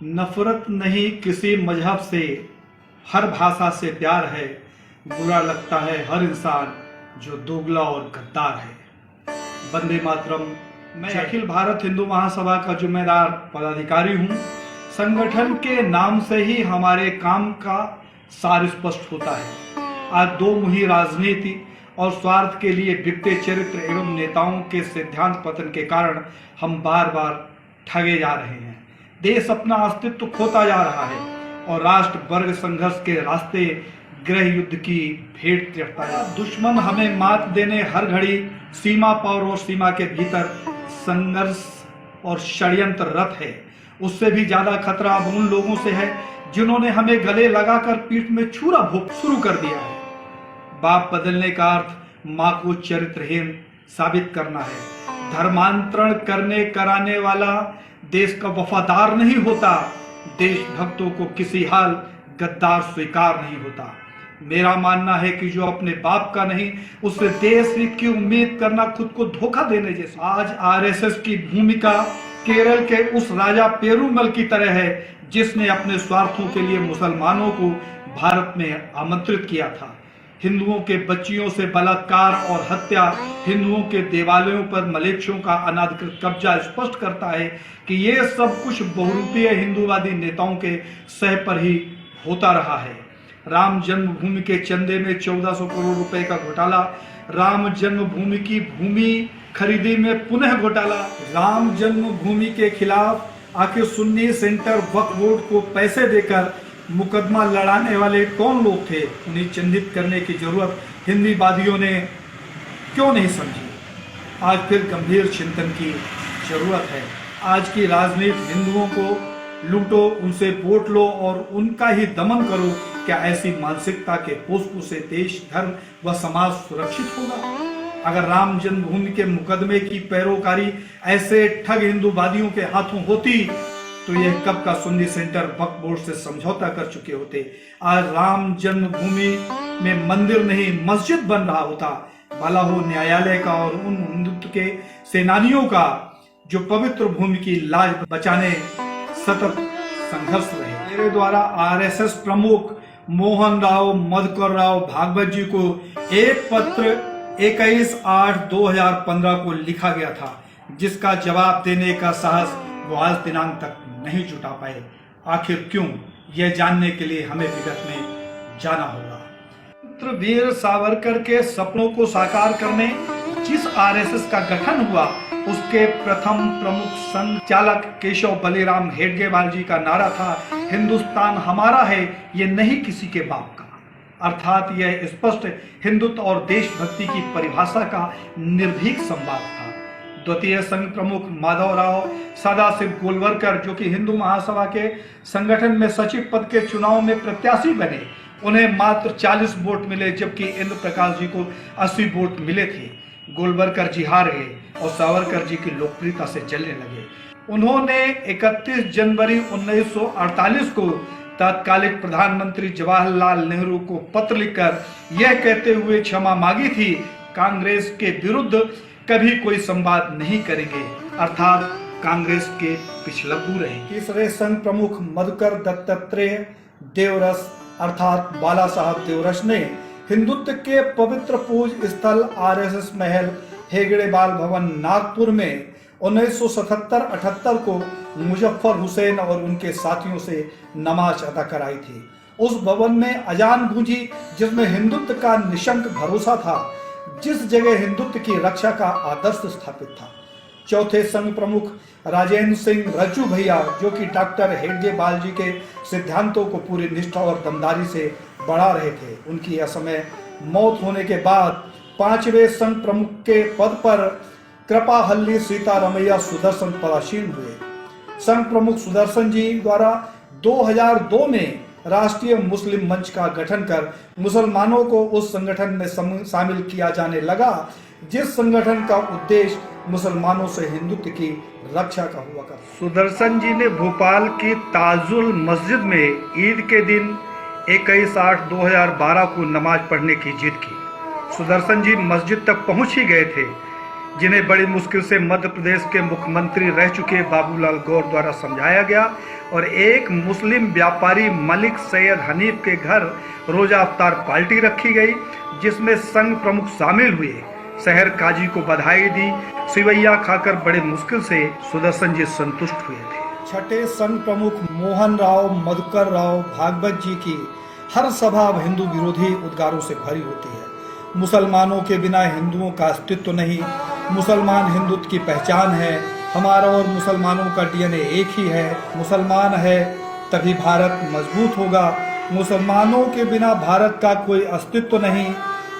नफरत नहीं किसी मजहब से, हर भाषा से प्यार है। बुरा लगता है हर इंसान जो दोगला और गद्दार है। वंदे मातरम। मैं अखिल भारत हिंदू महासभा का जिम्मेदार पदाधिकारी हूँ। संगठन के नाम से ही हमारे काम का सार स्पष्ट होता है। आज दो मुही राजनीति और स्वार्थ के लिए बिकते चरित्र एवं नेताओं के सिद्धांत पतन के कारण हम बार बार ठगे जा रहे हैं। देश अपना अस्तित्व खोता जा रहा है और राष्ट्र वर्ग संघर्ष के रास्ते गृह युद्ध की भेंट चढ़ता है। दुश्मन हमें मात देने हर घड़ी सीमा पार और सीमा के भीतर संघर्ष और षड्यंत्र रत है। उससे भी ज्यादा खतरा अब उन लोगों से है जिन्होंने हमें गले लगाकर पीठ में छुरा भोंक शुरू कर दिया है। बाप बदलने का अर्थ मां को चरित्रहीन साबित करना है। धर्मांतरण करने कराने वाला देश का वफादार नहीं होता। देशभक्तों को किसी हाल गद्दार स्वीकार नहीं होता। मेरा मानना है कि जो अपने बाप का नहीं उससे देश हित की उम्मीद करना खुद को धोखा देने जैसा। आज आरएसएस की भूमिका केरल के उस राजा पेरुमल की तरह है जिसने अपने स्वार्थों के लिए मुसलमानों को भारत में आमंत्रित किया था। हिंदुओं के बच्चियों से बलात्कार और हत्या, हिंदुओं के देवालयों पर मलेच्छों का अनाधिकृत कब्जा स्पष्ट करता है कि ये सब कुछ बहुरूपीय हिंदूवादी नेताओं के सह पर ही होता रहा है। राम जन्मभूमि के चंदे में 1400 करोड़ रुपए का घोटाला, राम जन्मभूमि की भूमि खरीदी में पुनः घोटाला, राम जन्मभूमि के खिलाफ आखिर सुन्नी सेंटर वक्फ बोर्ड को पैसे देकर मुकदमा लड़ाने वाले कौन लोग थे? उन्हें चिन्हित करने की जरूरत हिंदीवादियों ने क्यों नहीं समझी? आज फिर गंभीर चिंतन की जरूरत है। आज की राजनीति हिंदुओं को लूटो, उनसे वोट लो और उनका ही दमन करो। क्या ऐसी मानसिकता के पोषकों से देश, धर्म व समाज सुरक्षित होगा? अगर राम जन्मभूमि के मुकदमे की पैरोकारी ऐसे ठग हिंदूवादियों के हाथों होती तो यह कब का सुन्नी सेंटर वक्फ बोर्ड से समझौता कर चुके होते। आज राम जन्मभूमि में मंदिर नहीं मस्जिद बन रहा होता। भला हो न्यायालय का और उन हिंदुत्व के सेनानियों का जो पवित्र भूमि की लाज बचाने सतत संघर्ष रहे। मेरे द्वारा आरएसएस प्रमुख मोहन राव मधुकर राव भागवत जी को एक पत्र 21/8/2015 को लिखा गया था, जिसका जवाब देने का साहस वो आज दिनांक तक नहीं जुटा पाए। आखिर क्यों? यह जानने के लिए हमें विगत में जाना होगा। वीर सावरकर के सपनों को साकार करने जिस आरएसएस का गठन हुआ उसके प्रथम प्रमुख संचालक केशव बलिराम हेडगेवार जी का नारा था, हिंदुस्तान हमारा है, ये नहीं किसी के बाप का। अर्थात यह स्पष्ट हिंदुत्व और देशभक्ति की परिभाषा का निर्भीक संवाद था। द्वितीय संघ प्रमुख माधवराव सदाशिव गोलवलकर, जो कि हिंदू महासभा के संगठन में सचिव पद के चुनाव में प्रत्याशी बने, उन्हें मात्र 40 वोट मिले, जबकि इंद्र प्रकाश जी को 80 वोट मिले थे। गोलवलकर जी हार गए और सावरकर जी की लोकप्रियता से जलने लगे। उन्होंने 31 जनवरी 1948 को तत्कालिक प्रधानमंत्री जवाहरलाल नेहरू को पत्र लिखकर यह कहते हुए क्षमा मांगी थी, कांग्रेस के विरुद्ध कभी कोई संवाद नहीं करेंगे, अर्थात कांग्रेस के पिछलग्गू रहेंगे। तीसरे संघ प्रमुख मधुकर दत्तात्रेय देवरस अर्थात बाला साहब देवरस ने हिंदुत्व के पवित्र पूज स्थल आरएसएस महल हेगड़ेवाल भवन नागपुर में 1977-78 को मुजफ्फर हुसैन और उनके साथियों से नमाज अदा कराई थी। उस भवन में अजान गूंजी जिसमें हिंदुत्व का निशंक भरोसा था, जिस जगह हिंदुत्व की रक्षा का आदर्श स्थापित था। चौथे संघ प्रमुख राजेंद्र सिंह रज्जू भैया, जो कि डॉक्टर हेडगेवार जी के सिद्धांतों को पूरी निष्ठा और दमदारी से बढ़ा रहे थे, उनकी असमय मौत होने के बाद पांचवें संघ प्रमुख के पद पर कृपाहल्ली सीतारमैया सुदर्शन पदासीन हुए। संघ प्रमुख सुदर्शन जी द्वारा 2002 में राष्ट्रीय मुस्लिम मंच का गठन कर मुसलमानों को उस संगठन में शामिल किया जाने लगा, जिस संगठन का उद्देश्य मुसलमानों से हिंदुत्व की रक्षा का हुआ कर। सुदर्शन जी ने भोपाल की ताजुल मस्जिद में ईद के दिन 21/8/2012 को नमाज पढ़ने की जिद की। सुदर्शन जी मस्जिद तक पहुंच ही गए थे जिन्हें बड़ी मुश्किल से मध्य प्रदेश के मुख्यमंत्री रह चुके बाबूलाल गौर द्वारा समझाया गया और एक मुस्लिम व्यापारी मलिक सैयद हनीफ के घर रोजा अफ्तार पार्टी रखी गई, जिसमें संघ प्रमुख शामिल हुए। शहर काजी को बधाई दी। सिवैया खाकर बड़े मुश्किल से सुदर्शन जी संतुष्ट हुए थे। छठे संघ प्रमुख मोहन राव मधुकर राव भागवत जी की हर सभा अब हिंदू विरोधी उद्गारों से भरी होती है। मुसलमानों के बिना हिंदुओं का अस्तित्व नहीं, मुसलमान हिंदुत्व की पहचान है, हमारा और मुसलमानों का डीएनए एक ही है, मुसलमान है तभी भारत मजबूत होगा, मुसलमानों के बिना भारत का कोई अस्तित्व नहीं।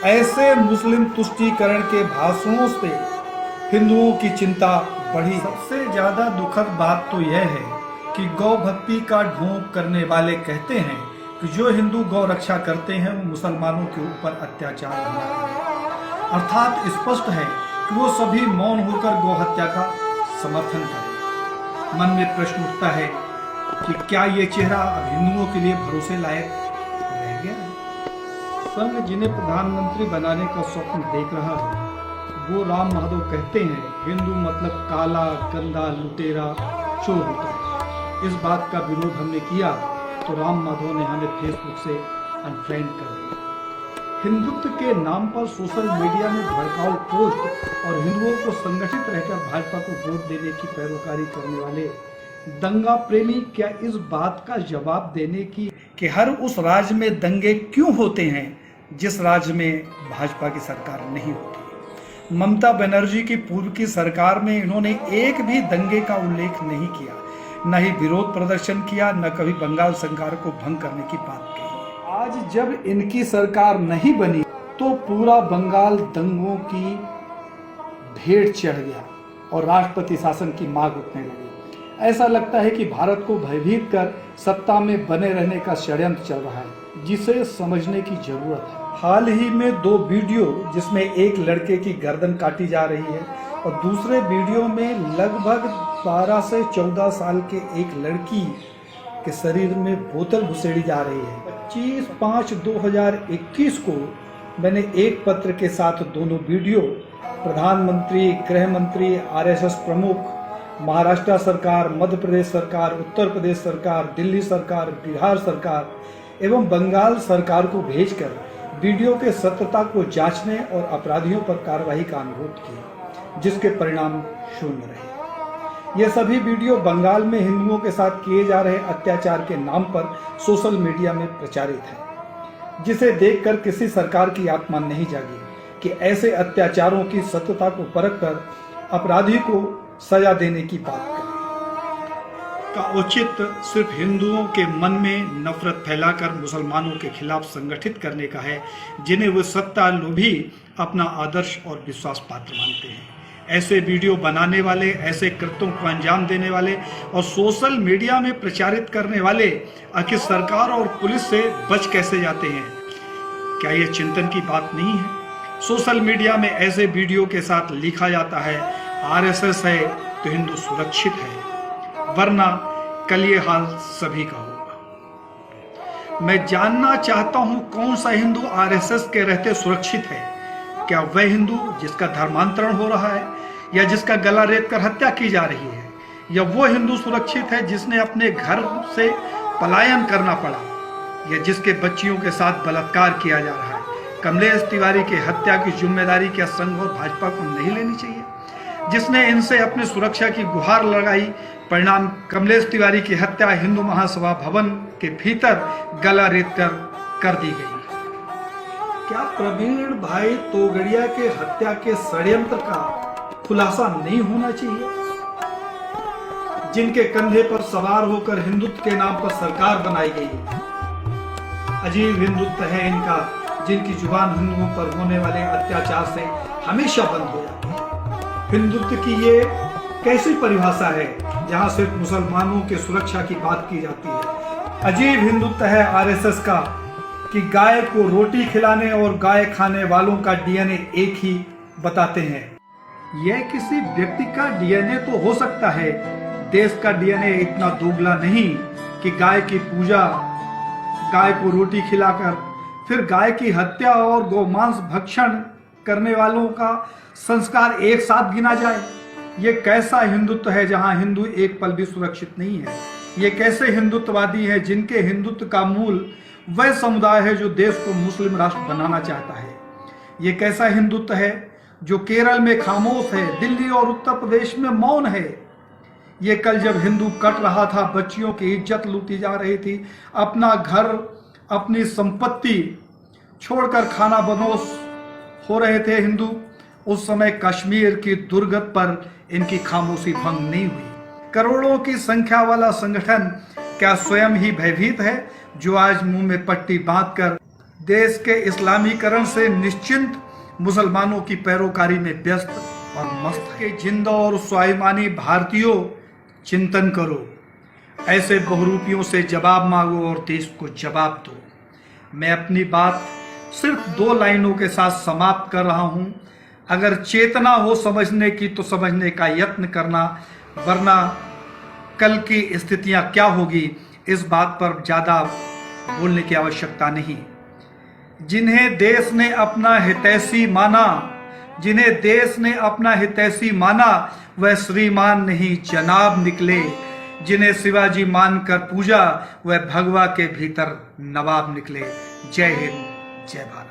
ऐसे मुस्लिम तुष्टीकरण के भाषणों से हिंदुओं की चिंता बढ़ी। सबसे ज्यादा दुखद बात तो यह है कि गौ भक्ति का ढोंग करने वाले कहते हैं कि जो हिंदू गौ रक्षा करते हैं वो मुसलमानों के ऊपर अत्याचार होना है। अर्थात स्पष्ट है कि वो सभी मौन होकर गौ हत्या का समर्थन करें। मन में प्रश्न उठता है कि क्या ये चेहरा अब हिंदुओं के लिए भरोसे लायक रह गया है? संघ जिन्हें प्रधानमंत्री बनाने का स्वप्न देख रहा है वो राम माधव कहते हैं हिंदू मतलब काला, गंदा, लुटेरा, चोर होता है। इस बात का विरोध हमने किया तो राम माधव ने हमें फेसबुक से अनफ्रेंड कर दिया। हिंदुत्व के नाम पर सोशल मीडिया में भड़काऊ पोस्ट और हिंदुओं को संगठित रहकर भाजपा को वोट देने की पैरोकारी करने वाले दंगा प्रेमी क्या इस बात का जवाब देने की कि हर उस राज्य में दंगे क्यों होते हैं जिस राज्य में भाजपा की सरकार नहीं होती। ममता बनर्जी की पूर्व की सरकार में इन्होंने एक भी दंगे का उल्लेख नहीं किया, न ही विरोध प्रदर्शन किया, न कभी बंगाल सरकार को भंग करने की बात कही। आज जब इनकी सरकार नहीं बनी तो पूरा बंगाल दंगों की भेंट चढ़ गया और राष्ट्रपति शासन की मांग उठने लगी। ऐसा लगता है कि भारत को भयभीत कर सत्ता में बने रहने का षड्यंत्र चल रहा है, जिसे समझने की जरूरत है। हाल ही में 2 वीडियो जिसमें एक लड़के की गर्दन काटी जा रही है और दूसरे वीडियो में लगभग 12 से 14 साल के एक लड़की के शरीर में बोतल घुसेड़ी जा रही है। 25/5/2021 को मैंने एक पत्र के साथ दोनों वीडियो प्रधानमंत्री, गृह मंत्री, आरएसएस प्रमुख, महाराष्ट्र सरकार, मध्य प्रदेश सरकार, उत्तर प्रदेश सरकार, दिल्ली सरकार, बिहार सरकार एवं बंगाल सरकार को भेजकर वीडियो के सत्यता को जांचने और अपराधियों पर कार्रवाई का अनुरोध किया, जिसके परिणाम शून्य रहे। ये सभी वीडियो बंगाल में हिंदुओं के साथ किए जा रहे अत्याचार के नाम पर सोशल मीडिया में प्रचारित है, जिसे देखकर किसी सरकार की आत्मा नहीं जागी कि ऐसे अत्याचारों की सत्यता को परखकर अपराधी को सजा देने की बात करें। का औचित्य सिर्फ हिंदुओं के मन में नफरत फैलाकर मुसलमानों के खिलाफ संगठित करने का है, जिन्हें वे सत्ता लोभी अपना आदर्श और विश्वास पात्र मानते हैं। ऐसे वीडियो बनाने वाले, ऐसे कृत्यों को अंजाम देने वाले और सोशल मीडिया में प्रचारित करने वाले आखिर सरकार और पुलिस से बच कैसे जाते हैं? क्या ये चिंतन की बात नहीं है? सोशल मीडिया में ऐसे वीडियो के साथ लिखा जाता है आरएसएस है तो हिंदू सुरक्षित है, वरना कल ये हाल सभी का होगा। मैं जानना चाहता हूं कौन सा हिंदू आरएसएस के रहते सुरक्षित है? क्या वह हिंदू जिसका धर्मांतरण हो रहा है या जिसका गला रेत कर हत्या की जा रही है, या वो हिंदू सुरक्षित है जिसने अपने घर से पलायन करना पड़ा, या जिसके बच्चियों के साथ बलात्कार किया जा रहा है? कमलेश तिवारी की हत्या की जिम्मेदारी क्या संघ और भाजपा को नहीं लेनी चाहिए, जिसने इनसे अपनी सुरक्षा की गुहार लगाई? परिणाम कमलेश तिवारी की हत्या हिंदू महासभा भवन के भीतर गला रेत कर दी गई। क्या प्रवीण भाई तोगड़िया के हत्या के षड्यंत्र का खुलासा नहीं होना चाहिए? जिनके कंधे पर सवार होकर हिंदुत्व के नाम पर सरकार बनाई गई। अजीब हिंदुत्व है इनका, जिनकी जुबान हिंदुओं पर होने वाले अत्याचार से हमेशा बंद हो जाती है। हिंदुत्व की ये कैसी परिभाषा है जहां सिर्फ मुसलमानों की सुरक्षा की बात की जाती है? अजीब हिंदुत्व है आरएसएस का कि गाय को रोटी खिलाने और गाय खाने वालों का डीएनए एक ही बताते हैं। यह किसी व्यक्ति का डीएनए तो हो सकता है, देश का डीएनए इतना दोगला नहीं कि गाय की पूजा, गाय को रोटी खिलाकर फिर गाय की हत्या और गौमांस भक्षण करने वालों का संस्कार एक साथ गिना जाए। ये कैसा हिंदुत्व है जहां हिंदू एक पल भी सुरक्षित नहीं है। ये कैसे हिंदुत्ववादी हैं जिनके हिंदुत्व का मूल वह समुदाय है जो देश को मुस्लिम राष्ट्र बनाना चाहता है। ये कैसा हिंदुत्व है जो केरल में खामोश है, दिल्ली और उत्तर प्रदेश में मौन है। ये कल जब हिंदू कट रहा था, बच्चियों की इज्जत लूटी जा रही थी, अपना घर अपनी संपत्ति छोड़कर खाना बदोश हो रहे थे हिंदू, उस समय कश्मीर की दुर्गत पर इनकी खामोशी भंग नहीं हुई। करोड़ों की संख्या वाला संगठन क्या स्वयं ही भयभीत है जो आज मुंह में पट्टी बांधकर देश के इस्लामीकरण से निश्चिंत मुसलमानों की पैरोकारी में व्यस्त और मस्त है। जिंदा और स्वाभिमानी भारतीयों, चिंतन करो, ऐसे बहुरूपियों से जवाब मांगो और देश को जवाब दो। मैं अपनी बात सिर्फ 2 लाइनों के साथ समाप्त कर रहा हूं। अगर चेतना हो समझने की तो समझने का यत्न करना, वरना कल की स्थितियां क्या होगी इस बात पर ज्यादा बोलने की आवश्यकता नहीं। जिन्हें देश ने अपना हितैषी माना, जिन्हें देश ने अपना हितैषी माना, वह श्रीमान नहीं जनाब निकले। जिन्हें शिवाजी मानकर पूजा, वह भगवा के भीतर नवाब निकले। जय हिंद, जय भारत।